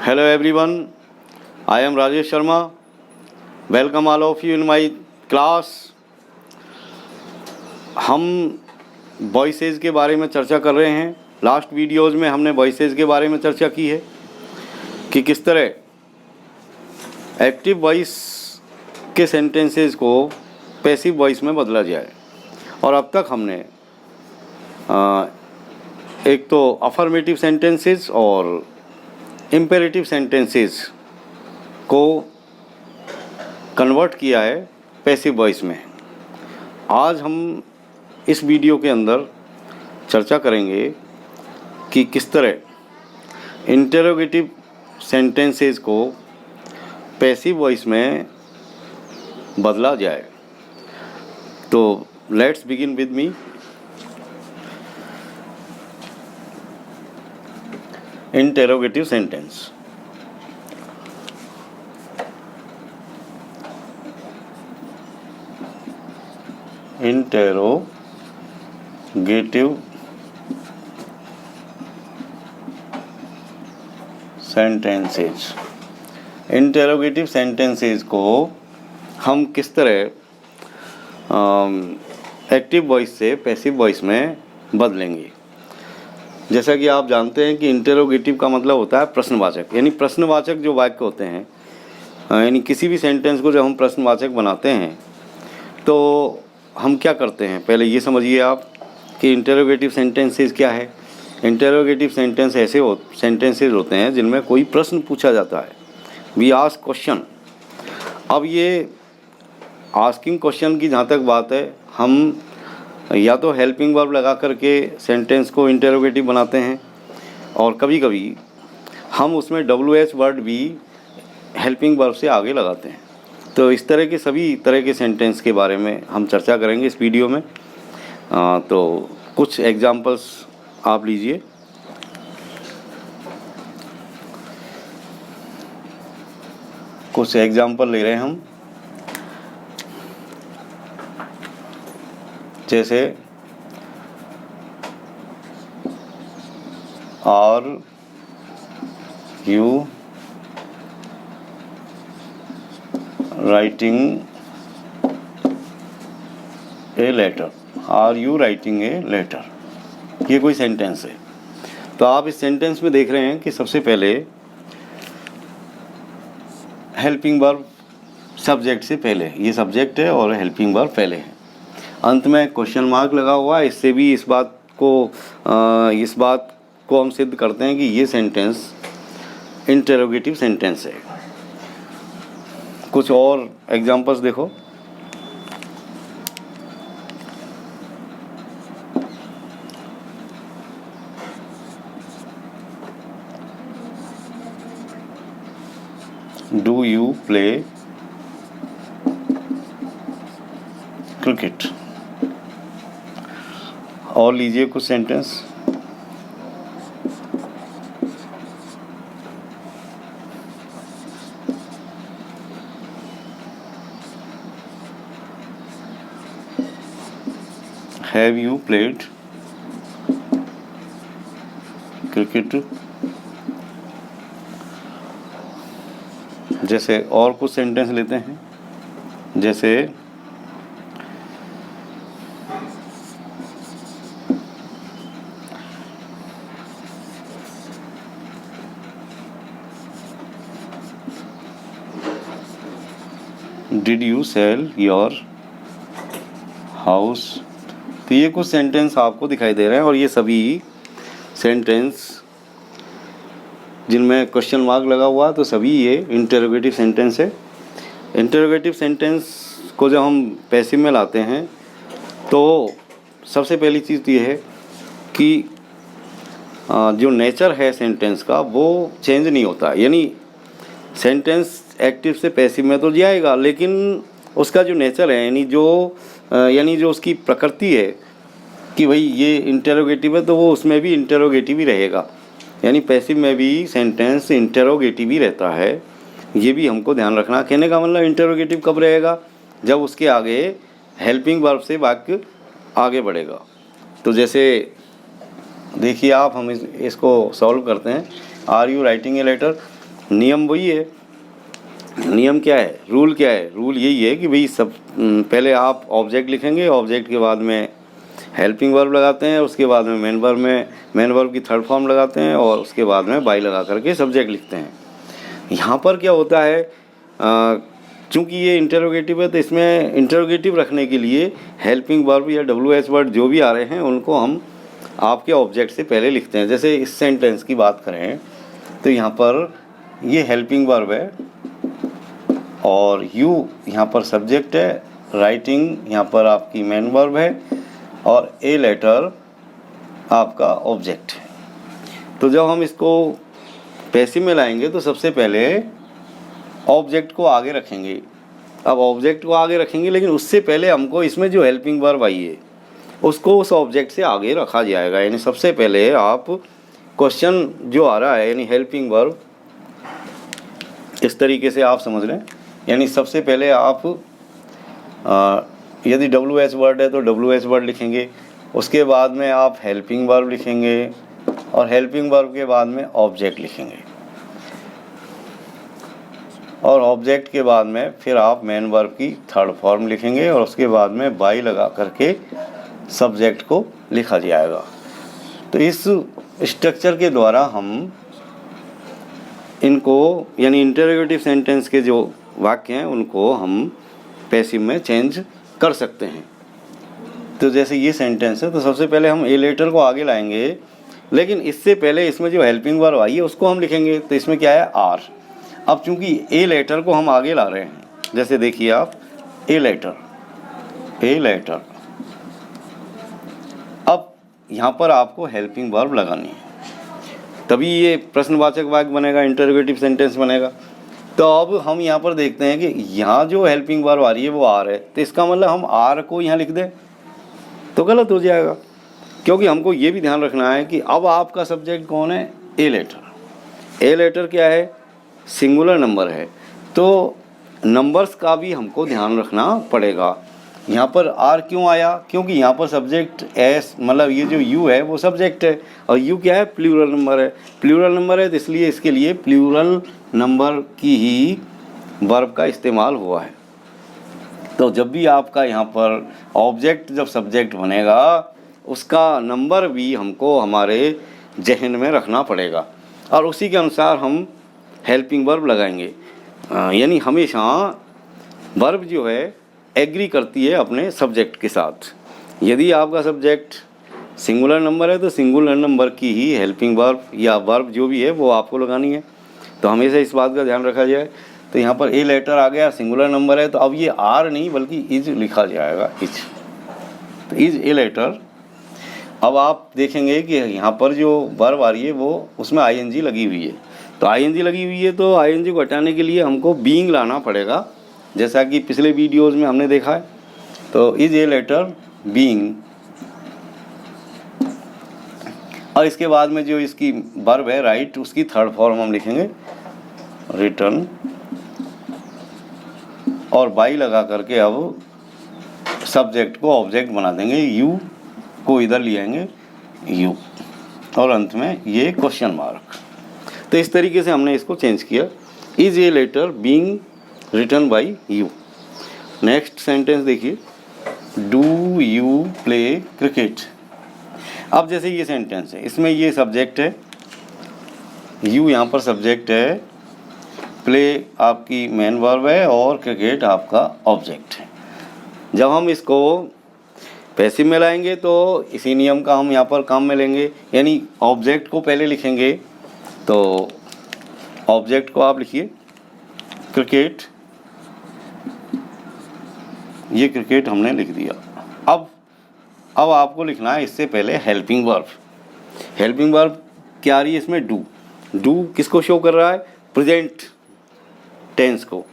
Hello everyone, I am Rajesh Sharma. Welcome all of you in my class. हम voices के बारे में चर्चा कर रहे हैं। लास्ट वीडियोज़ में हमने वॉइसेस के बारे में चर्चा की है कि किस तरह एक्टिव वॉइस के सेंटेंसेस को पैसिव वॉइस में बदला जाए। और अब तक हमने एक तो अफर्मेटिव सेंटेंसेस और इम्पेरेटिव सेंटेंसेस को कन्वर्ट किया है पैसिव वॉइस में। आज हम इस वीडियो के अंदर चर्चा करेंगे कि किस तरह इंटेरोगेटिव सेंटेंसेस को पैसिव वॉइस में बदला जाए। तो let's begin with me. Interrogative sentence. Interrogative sentences. Interrogative sentences को हम किस तरह एक्टिव वॉइस से पैसिव वॉइस में बदलेंगे। जैसा कि आप जानते हैं कि इंटेरोगेटिव का मतलब होता है प्रश्नवाचक, यानी प्रश्नवाचक जो वाक्य होते हैं, यानी किसी भी सेंटेंस को जब हम प्रश्नवाचक बनाते हैं तो हम क्या करते हैं। पहले ये समझिए आप कि इंटेरोगेटिव सेंटेंसेस क्या है। इंटेरोगेटिव सेंटेंसेस होते हैं जिनमें कोई प्रश्न पूछा जाता है। We ask question. अब ये आस्किंग क्वेश्चन की जहाँ तक बात है, हम या तो हेल्पिंग वर्ब लगा करके सेंटेंस को इंटेरोगेटिव बनाते हैं और कभी कभी हम उसमें WH वर्ड भी हेल्पिंग वर्ब से आगे लगाते हैं। तो इस तरह के सभी तरह के सेंटेंस के बारे में हम चर्चा करेंगे इस वीडियो में। तो कुछ एग्जांपल्स आप लीजिए। कुछ एग्जांपल ले रहे हैं हम, जैसे are you writing a letter. Are you writing a letter, ये कोई सेंटेंस है। तो आप इस सेंटेंस में देख रहे हैं कि सबसे पहले हेल्पिंग वर्ब सब्जेक्ट से पहले, ये सब्जेक्ट है और हेल्पिंग वर्ब पहले है। अंत में क्वेश्चन मार्क लगा हुआ है। इससे भी इस बात को हम सिद्ध करते हैं कि ये सेंटेंस इंटेरोगेटिव सेंटेंस है। कुछ और एग्जांपल्स देखो। Do you play cricket. और लीजिए कुछ sentence. Have you played cricket. जैसे और कुछ सेंटेंस लेते हैं, जैसे did you sell your house. तो ये कुछ सेंटेंस आपको दिखाई दे रहे हैं और ये सभी सेंटेंस जिनमें क्वेश्चन मार्क लगा हुआ, तो सभी ये इंटेरोगेटिव सेंटेंस है। इंटेरोगेटिव सेंटेंस को जब हम पैसिव में लाते हैं तो सबसे पहली चीज़ तो ये है कि जो नेचर है सेंटेंस का वो चेंज नहीं होता। यानी सेंटेंस एक्टिव से पैसिव में तो जाएगा, लेकिन उसका जो नेचर है, यानी जो उसकी प्रकृति है कि भाई ये इंटेरोगेटिव है तो वो उसमें भी इंटेरोगेटिव ही रहेगा। यानी पैसिव में भी सेंटेंस इंटेरोगेटिव ही रहता है। ये भी हमको ध्यान रखना। कहने का मतलब इंटेरोगेटिव कब रहेगा, जब उसके आगे हेल्पिंग वर्ब से वाक्य आगे बढ़ेगा। तो जैसे देखिए आप, हम इसको सॉल्व करते हैं। Are you writing a letter. नियम वही है। नियम क्या है, रूल क्या है? रूल यही है कि भाई सब पहले आप ऑब्जेक्ट लिखेंगे, ऑब्जेक्ट के बाद में हेल्पिंग वर्ब लगाते हैं, उसके बाद में मेन वर्ब की थर्ड फॉर्म लगाते हैं और उसके बाद में बाई लगा करके सब्जेक्ट लिखते हैं। यहाँ पर क्या होता है, चूँकि ये इंटरोगेटिव है तो इसमें इंटरोगेटिव रखने के लिए हेल्पिंग वर्ब या WH वर्ड जो भी आ रहे हैं उनको हम आपके ऑब्जेक्ट से पहले लिखते हैं। जैसे इस सेंटेंस की बात करें तो यहाँ पर ये हेल्पिंग वर्ब है और यू यहाँ पर सब्जेक्ट है, राइटिंग यहाँ पर आपकी मेन वर्ब है और ए लेटर आपका ऑब्जेक्ट है। तो जब हम इसको पैसिव में लाएंगे तो सबसे पहले ऑब्जेक्ट को आगे रखेंगे। अब ऑब्जेक्ट को आगे रखेंगे लेकिन उससे पहले हमको इसमें जो हेल्पिंग वर्ब आई है उसको उस ऑब्जेक्ट से आगे रखा जाएगा। यानी सबसे पहले आप क्वेश्चन जो आ रहा है यानी हेल्पिंग वर्ब इस तरीके से आप समझ लें। यानी सबसे पहले आप यदि WH वर्ड है तो WH वर्ड लिखेंगे, उसके बाद में आप हेल्पिंग वर्ब लिखेंगे और हेल्पिंग वर्ब के बाद में ऑब्जेक्ट लिखेंगे और ऑब्जेक्ट के बाद में फिर आप मेन वर्ब की थर्ड फॉर्म लिखेंगे और उसके बाद में बाई लगा करके सब्जेक्ट को लिखा जाएगा। तो इस स्ट्रक्चर के द्वारा हम इनको यानी इंटरोगेटिव सेंटेंस के जो वाक्य हैं उनको हम पैसिव में चेंज कर सकते हैं। तो जैसे ये सेंटेंस है तो सबसे पहले हम ए लेटर को आगे लाएंगे, लेकिन इससे पहले इसमें जो हेल्पिंग वर्ब आई है उसको हम लिखेंगे। तो इसमें क्या है, आर। अब चूंकि ए लेटर को हम आगे ला रहे हैं, जैसे देखिए आप ए लेटर, अब यहाँ पर आपको हेल्पिंग वर्ब लगानी है तभी ये प्रश्नवाचक वाक्य बनेगा, इंटरोगेटिव सेंटेंस बनेगा। तो अब हम यहाँ पर देखते हैं कि यहाँ जो हेल्पिंग वर्ब आ रही है वो आर है, तो इसका मतलब हम आर को यहाँ लिख दें तो गलत हो जाएगा, क्योंकि हमको ये भी ध्यान रखना है कि अब आपका सब्जेक्ट कौन है, ए लेटर। ए लेटर क्या है, सिंगुलर नंबर है, तो नंबर्स का भी हमको ध्यान रखना पड़ेगा। यहाँ पर आर क्यों आया, क्योंकि यहाँ पर सब्जेक्ट एस मतलब ये जो यू है वो सब्जेक्ट है और यू क्या है, प्लूरल नंबर है। प्लूरल नंबर है तो इसलिए इसके लिए प्लूरल नंबर की ही वर्ब का इस्तेमाल हुआ है। तो जब भी आपका यहाँ पर ऑब्जेक्ट जब सब्जेक्ट बनेगा उसका नंबर भी हमको हमारे जहन में रखना पड़ेगा और उसी के अनुसार हम हेल्पिंग वर्ब लगाएंगे। यानी हमेशा वर्ब जो है एग्री करती है अपने सब्जेक्ट के साथ। यदि आपका सब्जेक्ट सिंगुलर नंबर है तो सिंगुलर नंबर की ही हेल्पिंग वर्ब या वर्ब जो भी है वो आपको लगानी है। तो हमेशा इस बात का ध्यान रखा जाए। तो यहाँ पर ए लेटर आ गया, सिंगुलर नंबर है, तो अब ये आर नहीं बल्कि इज लिखा जाएगा, इज। तो इज ए लेटर। अब आप देखेंगे कि यहाँ पर जो वर्ब आ रही है वो उसमें आईएनजी लगी हुई है, तो आईएनजी लगी हुई है तो आईएनजी को हटाने के लिए हमको बीइंग लाना पड़ेगा, जैसा कि पिछले वीडियोज़ में हमने देखा है। तो इज ए लेटर बीइंग, और इसके बाद में जो इसकी वर्ब है राइट उसकी थर्ड फॉर्म हम लिखेंगे रिटर्न और बाई लगा करके अब सब्जेक्ट को ऑब्जेक्ट बना देंगे, यू को इधर ले आएंगे यू और अंत में ये क्वेश्चन मार्क। तो इस तरीके से हमने इसको चेंज किया, is a letter being written by you. Next sentence देखिए, डू यू प्ले क्रिकेट। अब जैसे ये सेंटेंस है, इसमें ये सब्जेक्ट है, यू यहाँ पर सब्जेक्ट है, प्ले आपकी मेन वर्ब है और क्रिकेट आपका ऑब्जेक्ट है। जब हम इसको पैसिव में लाएंगे तो इसी नियम का हम यहाँ पर काम में लेंगे, यानी ऑब्जेक्ट को पहले लिखेंगे। तो ऑब्जेक्ट को आप लिखिए क्रिकेट, ये क्रिकेट हमने लिख दिया। अब आपको लिखना है इससे पहले हेल्पिंग वर्ब। हेल्पिंग वर्ब क्या आ रही है इसमें, डू। डू किसको शो कर रहा है, प्रेजेंट टेंस को।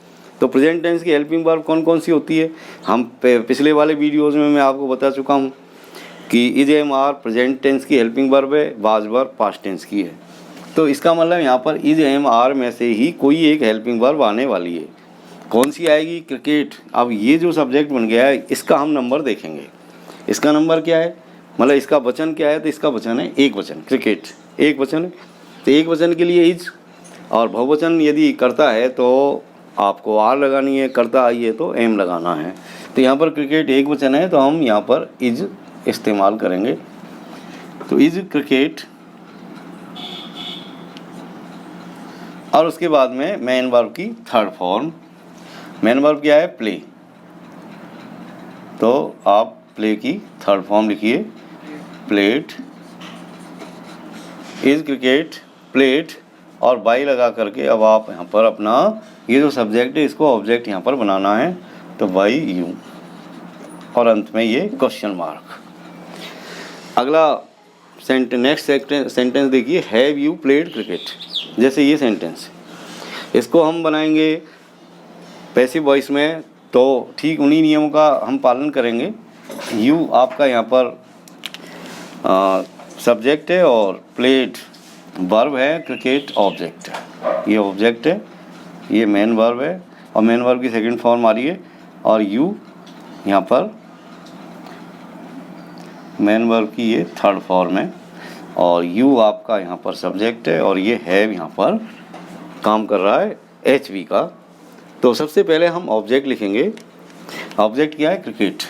तो प्रेजेंट टेंस की हेल्पिंग वर्ब कौन कौन सी होती है, हम पिछले वाले वीडियोज़ में मैं आपको बता चुका हूँ कि is am are present tense की हेल्पिंग वर्ब है, वाज वर्ब पास्ट टेंस की है। तो इसका मतलब यहाँ पर इज एम आर में से ही कोई एक हेल्पिंग वर्ब आने वाली है। कौन सी आएगी, क्रिकेट। अब ये जो सब्जेक्ट बन गया है इसका हम नंबर देखेंगे, इसका नंबर क्या है, मतलब इसका वचन क्या है, तो इसका वचन है एक वचन, क्रिकेट एक वचन है। तो एक वचन के लिए इज, और बहुवचन यदि करता है तो आपको आर लगानी है, करता आई है तो एम लगाना है। तो यहाँ पर क्रिकेट एक वचन है तो हम यहाँ पर इज इस्तेमाल करेंगे। तो इज क्रिकेट, और उसके बाद में मेन वर्ब की थर्ड फॉर्म। मेन वर्ब क्या है? प्ले। तो आप प्ले की थर्ड फॉर्म लिखिए, प्लेड। इज क्रिकेट प्लेड और बाई लगा करके अब आप यहाँ पर अपना ये जो सब्जेक्ट है इसको ऑब्जेक्ट यहाँ पर बनाना है, तो बाई यू, और अंत में ये क्वेश्चन मार्क। अगला नेक्स्ट सेंटेंस देखिए, हैव यू प्लेड क्रिकेट। जैसे ये सेंटेंस, इसको हम बनाएंगे पैसिव वॉइस में, तो ठीक उन्हीं नियमों का हम पालन करेंगे। यू आपका यहाँ पर सब्जेक्ट है और प्लेड वर्ब है, क्रिकेट ऑब्जेक्ट है। ये ऑब्जेक्ट है, ये मेन वर्ब है और मेन वर्ब की सेकंड फॉर्म आ रही है, और यू यहाँ पर मेन वर्ब की ये थर्ड फॉर्म है, और यू आपका यहाँ पर सब्जेक्ट है, और ये हैव यहाँ पर काम कर रहा है एच वी का। तो सबसे पहले हम ऑब्जेक्ट लिखेंगे। ऑब्जेक्ट क्या है? क्रिकेट।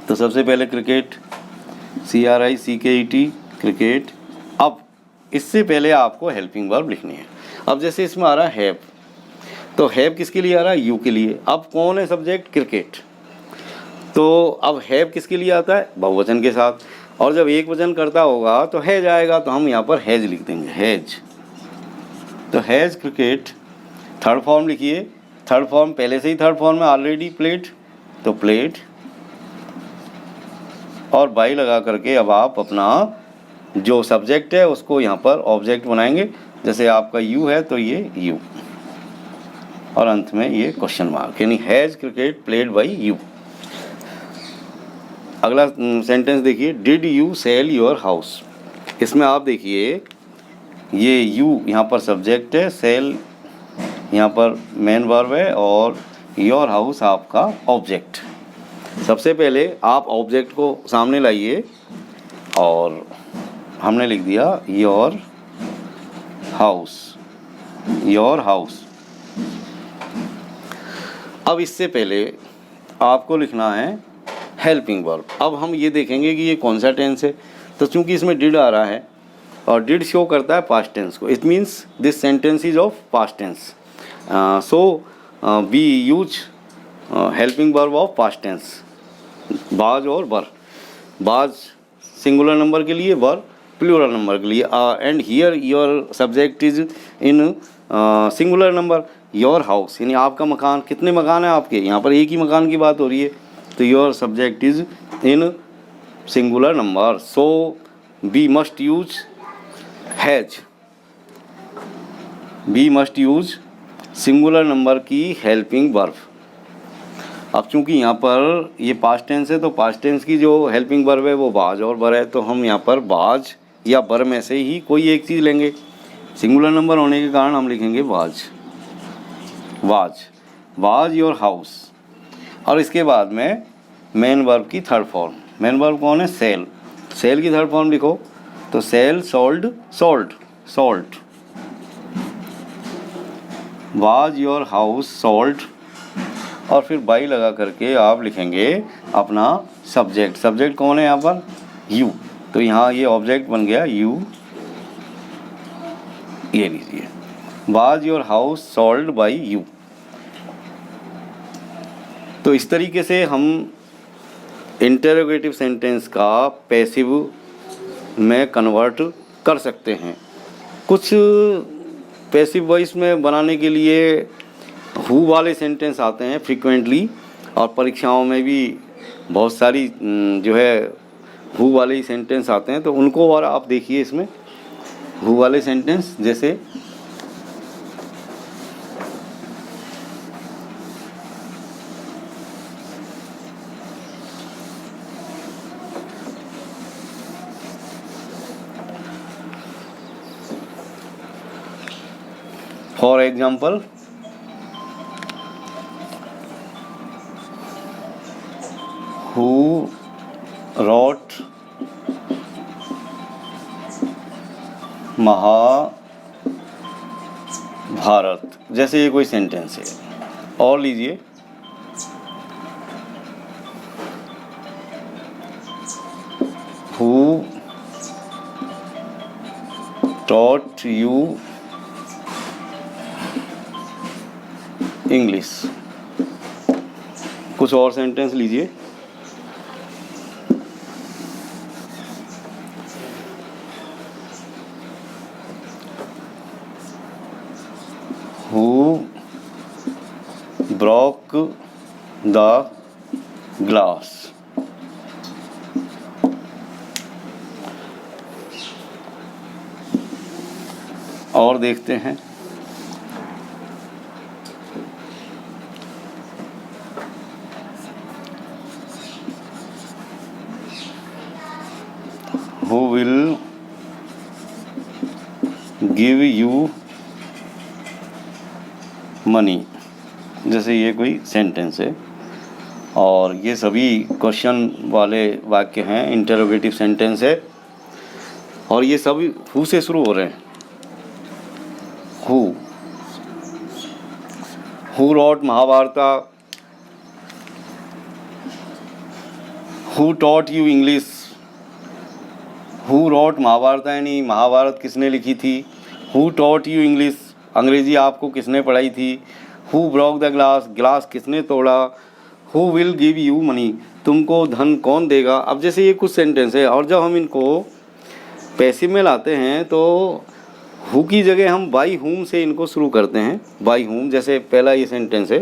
तो सबसे पहले क्रिकेट, CRICKET, क्रिकेट। अब इससे पहले आपको हेल्पिंग वर्ब लिखनी है। अब जैसे इसमें आ रहा है हैव, तो हैव किसके लिए आ रहा है? यू के लिए। अब कौन है सब्जेक्ट? क्रिकेट। तो अब हैव किसके लिए आता है? बहुवचन के साथ। और जब एक वचन करता होगा तो हैज आएगा, तो हम यहाँ पर हैज लिख देंगे, हैज। तो हैज क्रिकेट, थर्ड फॉर्म लिखिए। थर्ड फॉर्म पहले से ही थर्ड फॉर्म में ऑलरेडी प्लेड, तो प्लेड और बाई लगा करके अब आप अपना जो सब्जेक्ट है उसको यहाँ पर ऑब्जेक्ट बनाएंगे। जैसे आपका यू है तो ये यू, और अंत में ये क्वेश्चन मार्क, यानी has cricket played by you. अगला सेंटेंस देखिए, did you sell your house. इसमें आप देखिए ये यू यहाँ पर सब्जेक्ट है, सेल यहाँ पर मेन वर्ब है, और योर हाउस आपका ऑब्जेक्ट। सबसे पहले आप ऑब्जेक्ट को सामने लाइए और हमने लिख दिया योर हाउस, योर हाउस। अब इससे पहले आपको लिखना है हेल्पिंग वर्ब। अब हम ये देखेंगे कि ये कौन सा टेंस है। तो चूंकि इसमें डिड आ रहा है और डिड शो करता है पास्ट टेंस को, it means this sentence is of past tense, so we use helping verb of past tense, was और वर। बाज सिंगुलर नंबर के लिए, वर प्लूरल नंबर के लिए, and here your subject is in singular number. Your house यानी आपका मकान। कितने मकान हैं आपके? यहाँ पर एक ही मकान की बात हो रही है, तो your subject is in singular number, so we must use has, we must use singular number की हेल्पिंग वर्ब। अब चूंकि यहाँ पर ये पास्ट टेंस है तो पास्ट टेंस की जो हेल्पिंग वर्ब है वो बाज और बर है, तो हम यहाँ पर बाज या बर में से ही कोई एक चीज़ लेंगे। सिंगुलर नंबर होने के कारण हम लिखेंगे बाज, वाज, वाज योर हाउस। और इसके बाद में मेन वर्ब की थर्ड फॉर्म। मेन वर्ब कौन है? सेल। सेल की थर्ड फॉर्म लिखो, तो sell, sold, sold, sold. Was your house sold, और फिर बाई लगा करके आप लिखेंगे अपना सब्जेक्ट। सब्जेक्ट कौन है यहाँ पर? यू। तो यहाँ ये ऑब्जेक्ट बन गया यू, ये लीजिए, was your house sold by you. तो इस तरीके से हम इंटरोगेटिव सेंटेंस का पैसिव में कन्वर्ट कर सकते हैं। कुछ पैसिव वॉइस में बनाने के लिए हु वाले सेंटेंस आते हैं फ्रीक्वेंटली, और परीक्षाओं में भी बहुत सारी जो है हु वाले ही सेंटेंस आते हैं, तो उनको और आप देखिए इसमें हु वाले सेंटेंस। जैसे for example, who wrote Mahabharata। Bharat, जैसे ये कोई सेंटेंस है। और लीजिए, हु टॉट यू इंग्लिश। कुछ और सेंटेंस लीजिए, हु ब्रोक द ग्लास। और देखते हैं, who will give you money. जैसे ये कोई सेंटेंस है, और ये सभी क्वेश्चन वाले वाक्य हैं, इंटरोगेटिव सेंटेंस है, और ये सभी हु से शुरू हो रहे हैं। Who wrote Mahabharata, who taught you English. Who wrote Mahabharata यानी महाभारत किसने लिखी थी। हु टॉट यू इंग्लिश, अंग्रेजी आपको किसने पढ़ाई थी। Who broke the glass, glass किसने तोड़ा। Who will give you money, तुमको धन कौन देगा। अब जैसे ये कुछ सेंटेंस है, और जब हम इनको पैसिव में लाते हैं तो हु की जगह हम बाई हुम से इनको शुरू करते हैं। बाई हुम, जैसे पहला ये सेंटेंस है,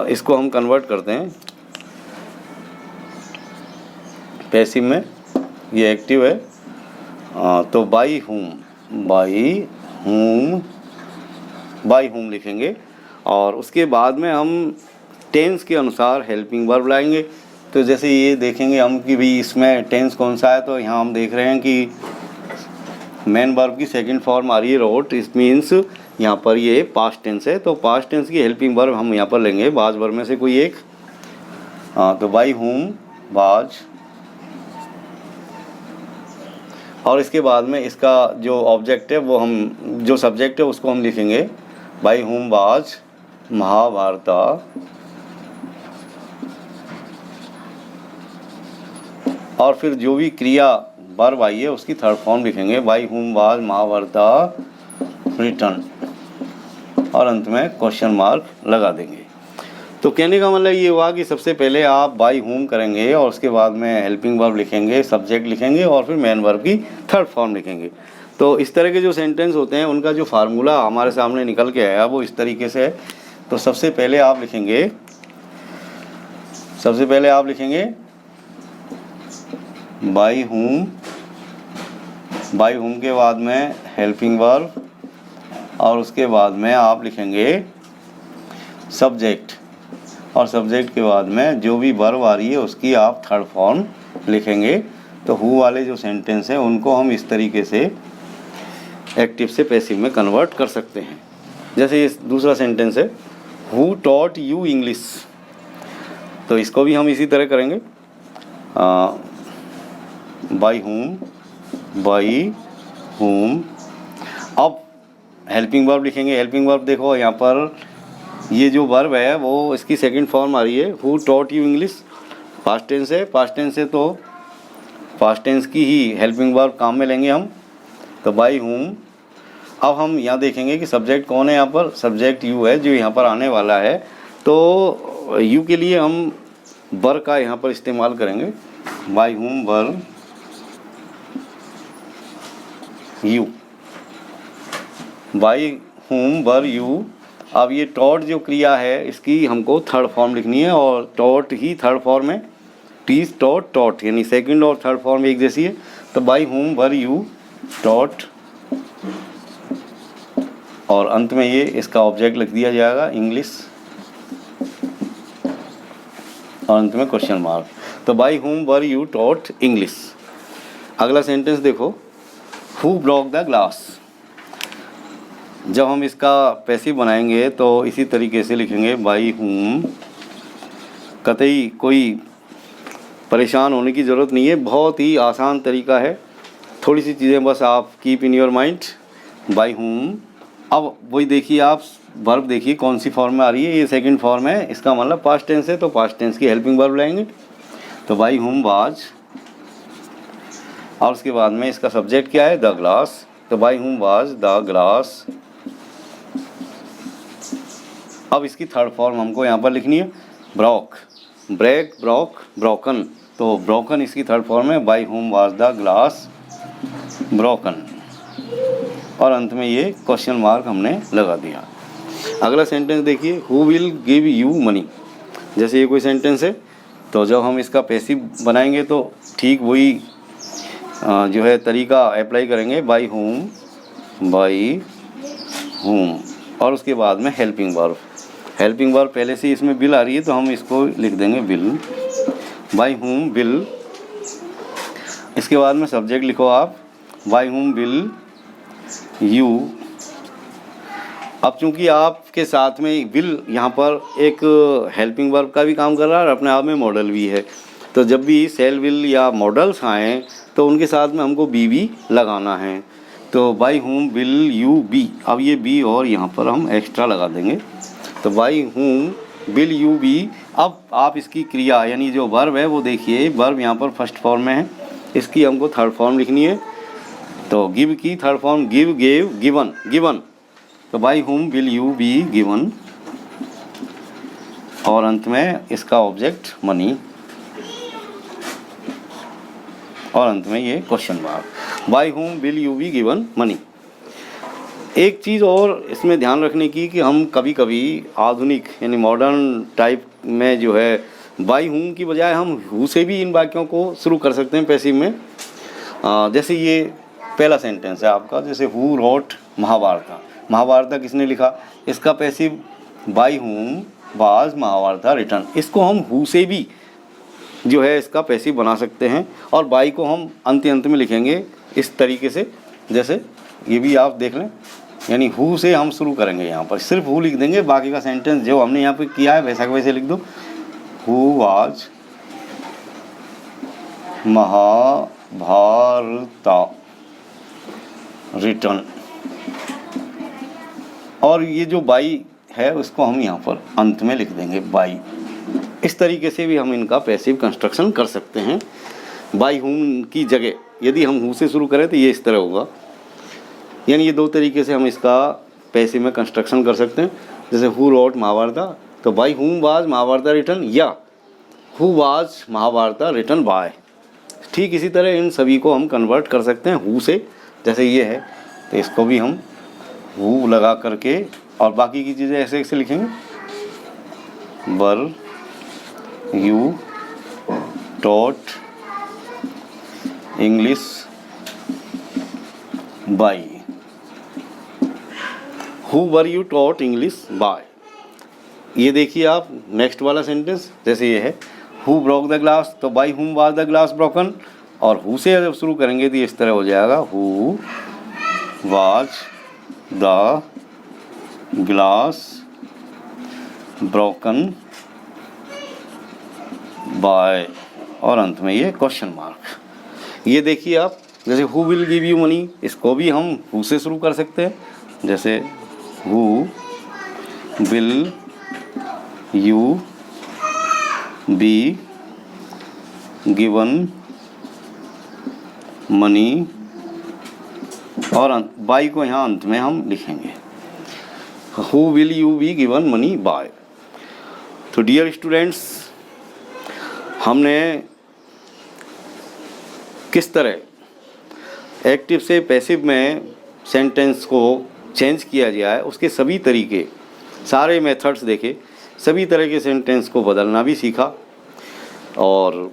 इसको हम कन्वर्ट करते हैं पैसिव में, ये एक्टिव है, तो बाई हुम लिखेंगे, और उसके बाद में हम टेंस के अनुसार हेल्पिंग वर्ब लाएंगे। तो जैसे ये देखेंगे हम कि भी इसमें टेंस कौन सा है, तो यहाँ हम देख रहे हैं कि मेन वर्ब की सेकंड फॉर्म आ रही है रोट। इस मीन्स यहाँ पर ये पास्ट टेंस है, तो पास्ट टेंस की हेल्पिंग वर्ब हम यहाँ पर लेंगे वाज वर्ब में से कोई एक। तो बाई हुम वाज, और इसके बाद में इसका जो ऑब्जेक्ट है वो हम, जो सब्जेक्ट है उसको हम लिखेंगे बाई हुम वाज महाभारत, और फिर जो भी क्रिया वर्ब आई है उसकी थर्ड फॉर्म लिखेंगे by whom was Mahabharata written, और अंत में क्वेश्चन मार्क लगा देंगे। तो कहने का मतलब ये हुआ कि सबसे पहले आप बाई हुम करेंगे, और उसके बाद में हेल्पिंग वर्ब लिखेंगे, सब्जेक्ट लिखेंगे, और फिर मेन वर्ब की थर्ड फॉर्म लिखेंगे। तो इस तरह के जो सेंटेंस होते हैं उनका जो फार्मूला हमारे सामने निकल के आया वो इस तरीके से है। तो सबसे पहले आप लिखेंगे बाई हुम के बाद में हेल्पिंग वर्ब, और उसके बाद में आप लिखेंगे सब्जेक्ट, और सब्जेक्ट के बाद में जो भी वर्ब आ रही है उसकी आप थर्ड फॉर्म लिखेंगे। तो हु वाले जो सेंटेंस हैं उनको हम इस तरीके से एक्टिव से पैसिव में कन्वर्ट कर सकते हैं। जैसे ये दूसरा सेंटेंस है, हु टॉट यू इंग्लिश, तो इसको भी हम इसी तरह करेंगे, बाई हुम। अब हेल्पिंग वर्ब लिखेंगे। हेल्पिंग वर्ब देखो यहाँ पर ये जो वर्ब है वो इसकी सेकंड फॉर्म आ रही है who taught you English, past tense है। पास्ट टेंस है तो पास्ट टेंस की ही हेल्पिंग वर्ब काम में लेंगे हम, तो बाई हुम। अब हम यहाँ देखेंगे कि सब्जेक्ट कौन है, यहाँ पर सब्जेक्ट यू है जो यहाँ पर आने वाला है, तो यू के लिए हम वर का यहाँ पर इस्तेमाल करेंगे, बाई हुम वर यू, बाई हुम वर यू। अब ये टॉट जो क्रिया है इसकी हमको थर्ड फॉर्म लिखनी है, और टॉट ही थर्ड फॉर्म है, टीज टॉट टॉट, यानी सेकंड और थर्ड फॉर्म एक जैसी है। तो बाई हुम वर यू टॉट, और अंत में ये इसका ऑब्जेक्ट लिख दिया जाएगा इंग्लिश, और अंत में क्वेश्चन मार्क। तो बाई हुम वर यू टॉट इंग्लिश। अगला सेंटेंस देखो, हु ब्रोक द ग्लास। जब हम इसका पैसिव बनाएंगे तो इसी तरीके से लिखेंगे बाई हुम। कतई कोई परेशान होने की ज़रूरत नहीं है, बहुत ही आसान तरीका है, थोड़ी सी चीज़ें बस आप keep in your mind. By हुम अब वही देखिए आप वर्ब देखिए कौन सी फॉर्म में आ रही है, ये सेकंड फॉर्म है, इसका मतलब पास्ट टेंस है, तो पास्ट टेंस की हेल्पिंग वर्ब लाएंगे। तो बाई हुम वाज, और उसके बाद में इसका सब्जेक्ट क्या है, द ग्लास, तो by whom was the glass. अब इसकी थर्ड फॉर्म हमको यहाँ पर लिखनी है, ब्रोक, ब्रेक, ब्रोक, ब्रोकन, तो ब्रोकन इसकी थर्ड फॉर्म है, by whom was the glass broken, और अंत में ये क्वेश्चन मार्क हमने लगा दिया। अगला सेंटेंस देखिए, who will give you money. जैसे ये कोई सेंटेंस है, तो जब हम इसका पैसिव बनाएंगे तो ठीक वही जो है तरीका अप्लाई करेंगे, बाई हुम, बाई हुम, और उसके बाद में हेल्पिंग वर्ब। हेल्पिंग वर्ब पहले से इसमें विल आ रही है, तो हम इसको लिख देंगे विल, बाई हुम विल। इसके बाद में सब्जेक्ट लिखो आप, बाई हुम विल यू। अब चूंकि आपके साथ में विल यहाँ पर एक हेल्पिंग वर्ब का भी काम कर रहा है और अपने आप में मॉडल भी है, तो जब भी सेल विल या मॉडल्स आएँ तो उनके साथ में हमको बी लगाना है। तो by whom will you B, अब ये बी और यहाँ पर हम एक्स्ट्रा लगा देंगे, तो by whom will you B. अब आप इसकी क्रिया यानी जो वर्ब है वो देखिए, वर्ब यहाँ पर फर्स्ट फॉर्म में है, इसकी हमको थर्ड फॉर्म लिखनी है। तो गिव की third form give, gave, given, given, तो by whom will you be given, और अंत में इसका ऑब्जेक्ट मनी, और अंत में ये question mark, by whom will you be given money. एक चीज़ और इसमें ध्यान रखने की कि हम कभी कभी आधुनिक यानी मॉडर्न टाइप में जो है बाई हुम की बजाय हम हु से भी इन वाक्यों को शुरू कर सकते हैं पैसिव में। जैसे ये पहला सेंटेंस है आपका, जैसे हु रोट महाभारत, महाभारत किसने लिखा, इसका passive by whom was Mahabharata written. इसको हम हु से भी जो है इसका पैसिव बना सकते हैं, और बाई को हम अंत में लिखेंगे इस तरीके से, जैसे ये भी आप देख लें, यानी हु से हम शुरू करेंगे, यहाँ पर सिर्फ हु लिख देंगे, बाकी का सेंटेंस जो हमने यहाँ पे किया है वैसा का वैसे लिख दो, हु वाज महाभारत रिटर्न, और ये जो बाई है उसको हम यहाँ पर अंत में लिख देंगे बाई। इस तरीके से भी हम इनका पैसिव कंस्ट्रक्शन कर सकते हैं। बाई हुम की जगह यदि हम हु से शुरू करें तो ये इस तरह होगा, यानी ये दो तरीके से हम इसका पैसिव में कंस्ट्रक्शन कर सकते हैं। जैसे हु रोट महाभारत, तो by whom was Mahabharata written, या who was Mahabharata written by. ठीक इसी तरह इन सभी को हम कन्वर्ट कर सकते हैं हु से, जैसे ये है तो इसको भी हम हु लगा करके, और बाकी की चीज़ें ऐसे ऐसे लिखेंगे, बर you taught English by, who were you taught English by. ये देखिए आप नेक्स्ट वाला सेंटेंस, जैसे ये है हु ब्रोक द ग्लास, तो by whom was the glass broken, और हु से जब शुरू करेंगे तो इस तरह हो जाएगा, who was the glass broken by, और अंत में ये क्वेश्चन मार्क। ये देखिए आप, जैसे who will give you money, इसको भी हम हु से शुरू कर सकते हैं, जैसे who will you be given money, और बाई को यहाँ अंत में हम लिखेंगे, who will you be given money by. तो डियर स्टूडेंट्स, हमने किस तरह एक्टिव से पैसिव में सेंटेंस को चेंज किया जाए उसके सभी तरीके, सारे मेथड्स देखे, सभी तरह के सेंटेंस को बदलना भी सीखा, और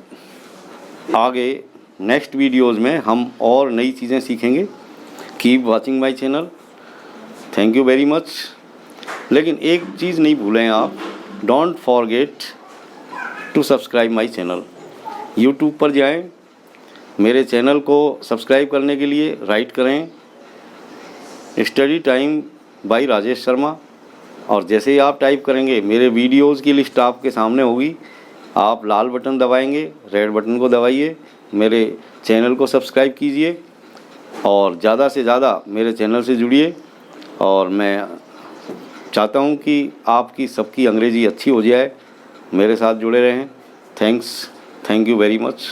आगे नेक्स्ट वीडियोज़ में हम और नई चीज़ें सीखेंगे। Keep watching my channel, thank you very much. लेकिन एक चीज़ नहीं भूलें आप, don't forget to subscribe my channel. YouTube पर जाएं, मेरे चैनल को सब्सक्राइब करने के लिए राइट करें study time by Rajesh Sharma, और जैसे ही आप टाइप करेंगे मेरे वीडियोज़ की लिस्ट आपके सामने होगी। आप लाल बटन दबाएंगे, रेड बटन को दबाइए, मेरे चैनल को सब्सक्राइब कीजिए और ज़्यादा से ज़्यादा मेरे चैनल से जुड़िए। और मैं चाहता हूँ कि आपकी सबकी अंग्रेज़ी अच्छी हो जाए। मेरे साथ जुड़े रहें। Thank you very much.